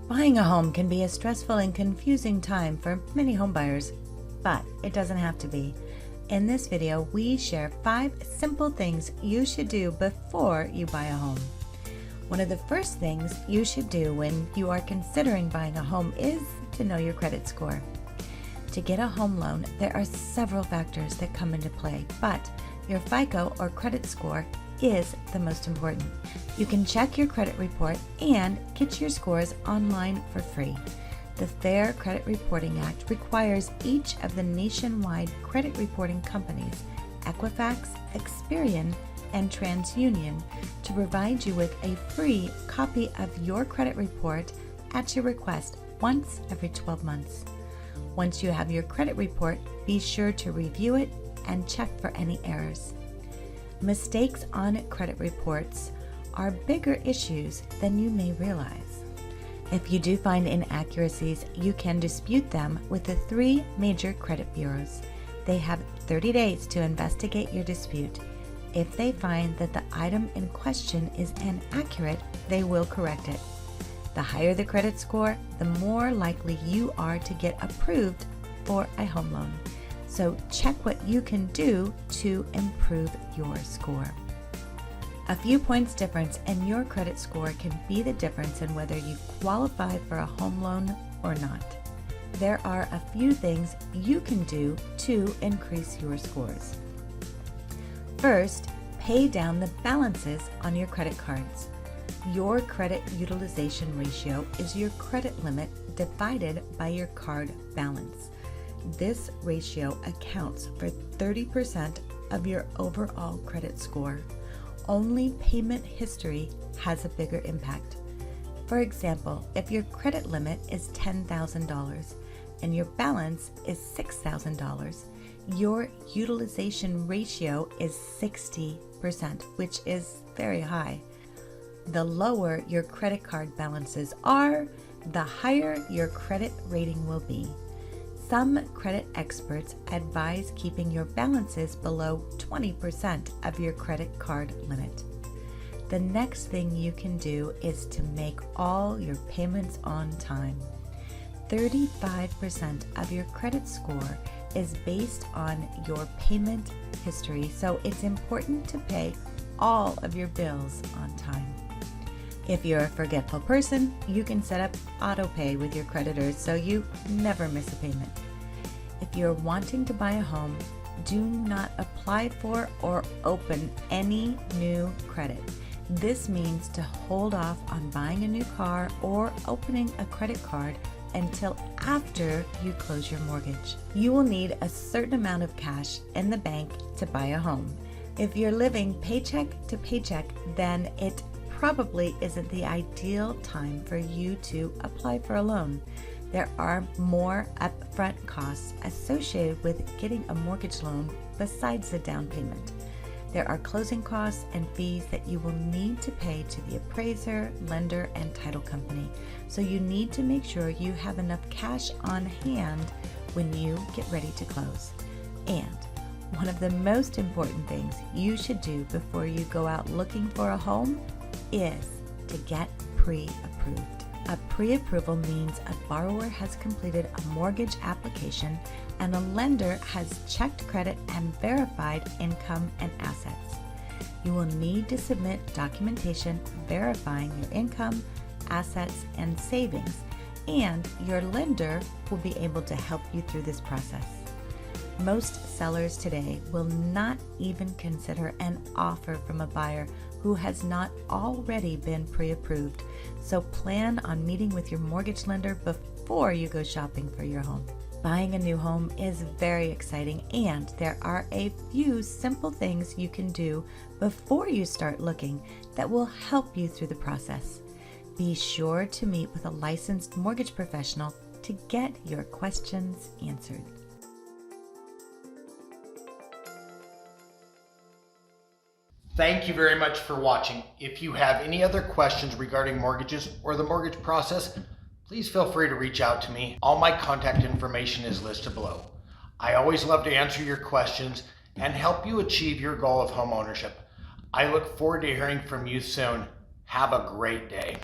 Buying a home can be a stressful and confusing time for many homebuyers, but it doesn't have to be. In this video, we share 5 simple things you should do before you buy a home. One of the first things you should do when you are considering buying a home is to know your credit score. To get a home loan, there are several factors that come into play, but your FICO or credit score is the most important. You can check your credit report and get your scores online for free. The Fair Credit Reporting Act requires each of the nationwide credit reporting companies, Equifax, Experian, and TransUnion, to provide you with a free copy of your credit report at your request once every 12 months. Once you have your credit report, be sure to review it and check for any errors. Mistakes on credit reports are bigger issues than you may realize. If you do find inaccuracies, you can dispute them with the 3 major credit bureaus. They have 30 days to investigate your dispute. If they find that the item in question is inaccurate, they will correct it. The higher the credit score, the more likely you are to get approved for a home loan. So check what you can do to improve your score. A few points difference in your credit score can be the difference in whether you qualify for a home loan or not. There are a few things you can do to increase your scores. First, pay down the balances on your credit cards. Your credit utilization ratio is your credit limit divided by your card balance. This ratio accounts for 30% of your overall credit score. Only payment history has a bigger impact. For example, if your credit limit is $10,000 and your balance is $6,000, your utilization ratio is 60%, which is very high. The lower your credit card balances are, the higher your credit rating will be. Some credit experts advise keeping your balances below 20% of your credit card limit. The next thing you can do is to make all your payments on time. 35% of your credit score is based on your payment history, so it's important to pay all of your bills on time. If you're a forgetful person, you can set up auto pay with your creditors so you never miss a payment. If you're wanting to buy a home, do not apply for or open any new credit. This means to hold off on buying a new car or opening a credit card until after you close your mortgage. You will need a certain amount of cash in the bank to buy a home. If you're living paycheck to paycheck, then it probably isn't the ideal time for you to apply for a loan. There are more upfront costs associated with getting a mortgage loan besides the down payment. There are closing costs and fees that you will need to pay to the appraiser, lender, and title company. So you need to make sure you have enough cash on hand when you get ready to close. And one of the most important things you should do before you go out looking for a home is to get pre-approved. A pre-approval means a borrower has completed a mortgage application and a lender has checked credit and verified income and assets. You will need to submit documentation verifying your income, assets, and savings, and your lender will be able to help you through this process. Most sellers today will not even consider an offer from a buyer who has not already been pre-approved, so plan on meeting with your mortgage lender before you go shopping for your home. Buying a new home is very exciting, and there are a few simple things you can do before you start looking that will help you through the process. Be sure to meet with a licensed mortgage professional to get your questions answered. Thank you very much for watching. If you have any other questions regarding mortgages or the mortgage process, please feel free to reach out to me. All my contact information is listed below. I always love to answer your questions and help you achieve your goal of home ownership. I look forward to hearing from you soon. Have a great day.